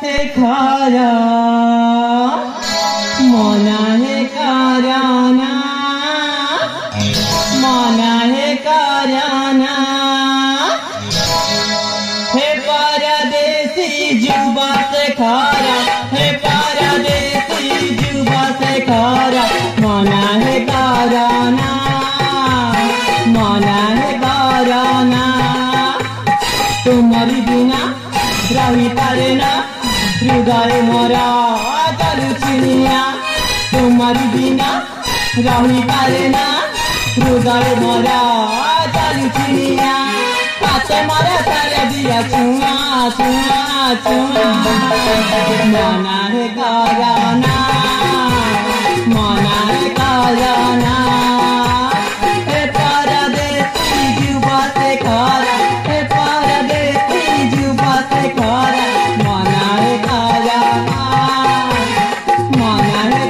हे खारा मना हे कराना मना हे कराना हे परदेसी जुबा से खारा हे परदेसी जुबा से खारा मना हे कराना मना हे कराना तुम्हारी बिना रही पारे ना हृदय मोरा चलुचिनिया तुम्हारी बिना रही पारे ना हृदय मोरा चलुचिनिया पाते मोरा तारे दिया चुआ चुआ चुआ मना है कराना मना है कराना हे परदेसी जुबा से खारा हे परदेसी जुबा से खारा मना है कराना मना है